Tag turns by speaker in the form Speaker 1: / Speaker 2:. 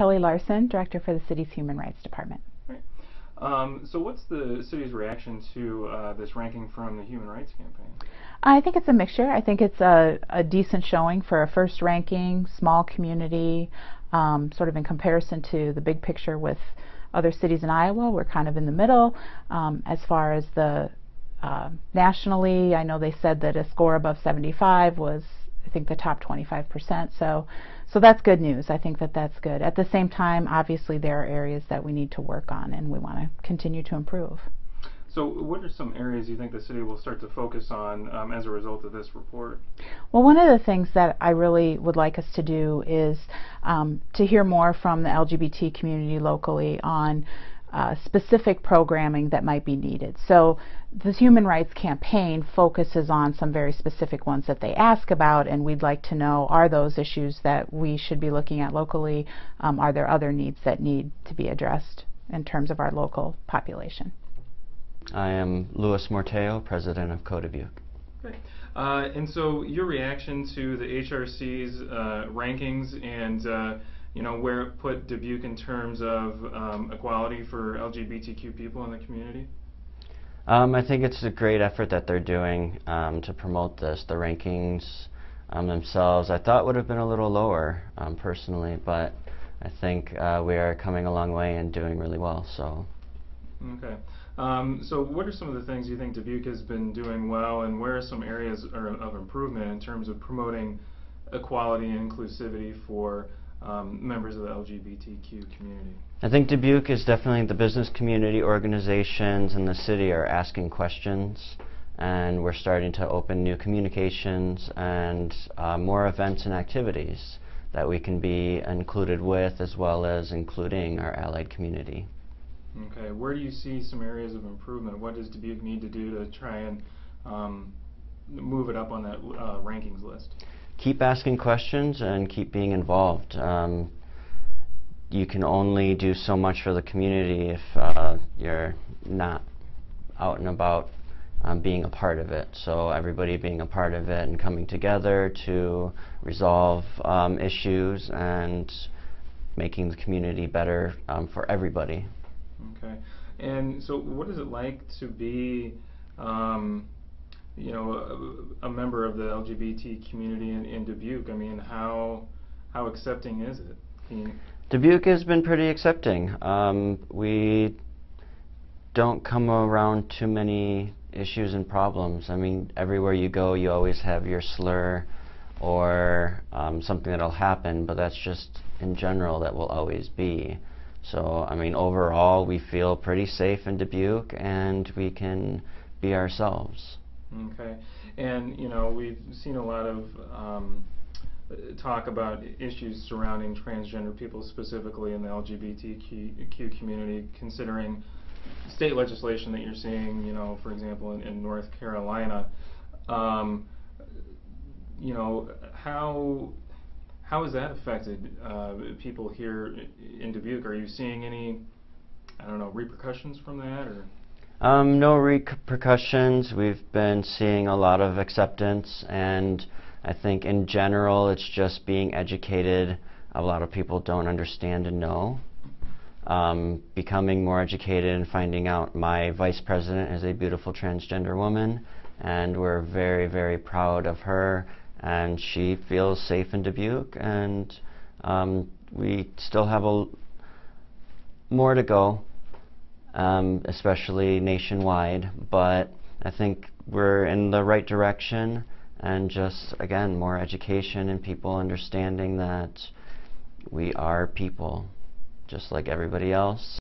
Speaker 1: Kelly Larson, Director for the City's Human Rights Department.
Speaker 2: Right. So what's the city's reaction to this ranking from the Human Rights Campaign?
Speaker 1: I think it's a mixture. I think it's a decent showing for a first ranking, small community, sort of in comparison to the big picture with other cities in Iowa. We're kind of in the middle. As far as the nationally, I know they said that a score above 75 was, I think, the top 25%. So that's good news. I think that that's good. At the same time, obviously, there are areas that we need to work on, and we want to continue to improve.
Speaker 2: So what are some areas you think the city will start to focus on as a result of this report?
Speaker 1: Well, one of the things that I really would like us to do is to hear more from the LGBT community locally on specific programming that might be needed. So the Human Rights Campaign focuses on some very specific ones that they ask about, and we'd like to know, are those issues that we should be looking at locally? Are there other needs that need to be addressed in terms of our local population?
Speaker 3: I am Morteo, President of Dubuque.
Speaker 2: Great. And so your reaction to the HRC's rankings and where it put Dubuque in terms of equality for LGBTQ people in the community?
Speaker 3: I think it's a great effort that they're doing to promote this. The rankings themselves I thought would have been a little lower personally, but I think we are coming a long way and doing really well. So.
Speaker 2: Okay. So what are some of the things you think Dubuque has been doing well, and where are some areas of improvement in terms of promoting equality and inclusivity for members of the LGBTQ community?
Speaker 3: I think Dubuque is definitely, the business community, organizations, and the city are asking questions, and we're starting to open new communications and more events and activities that we can be included with, as well as including our allied community.
Speaker 2: Okay, where do you see some areas of improvement? What does Dubuque need to do to try and move it up on that rankings list?
Speaker 3: Keep asking questions and keep being involved. You can only do so much for the community if you're not out and about being a part of it. So everybody being a part of it and coming together to resolve issues and making the community better for everybody.
Speaker 2: Okay, and so what is it like to be, a member of the LGBT community in Dubuque? I mean, how accepting is it?
Speaker 3: Dubuque has been pretty accepting. We don't come around too many issues and problems. I mean, everywhere you go, you always have your slur or something that'll happen, but that's just in general that will always be. So, I mean, overall, we feel pretty safe in Dubuque, and we can be ourselves.
Speaker 2: Okay. And, we've seen a lot of talk about issues surrounding transgender people, specifically in the LGBTQ community, considering state legislation that you're seeing, for example, in North Carolina. How has that affected people here in Dubuque? Are you seeing any, repercussions from that, or?
Speaker 3: No repercussions. We've been seeing a lot of acceptance, and I think in general it's just being educated. A lot of people don't understand and know. Becoming more educated and finding out. My vice president is a beautiful transgender woman, and we're very, very proud of her. And she feels safe in Dubuque, and we still have more to go, especially nationwide, but I think we're in the right direction, and just, again, more education and people understanding that we are people, just like everybody else.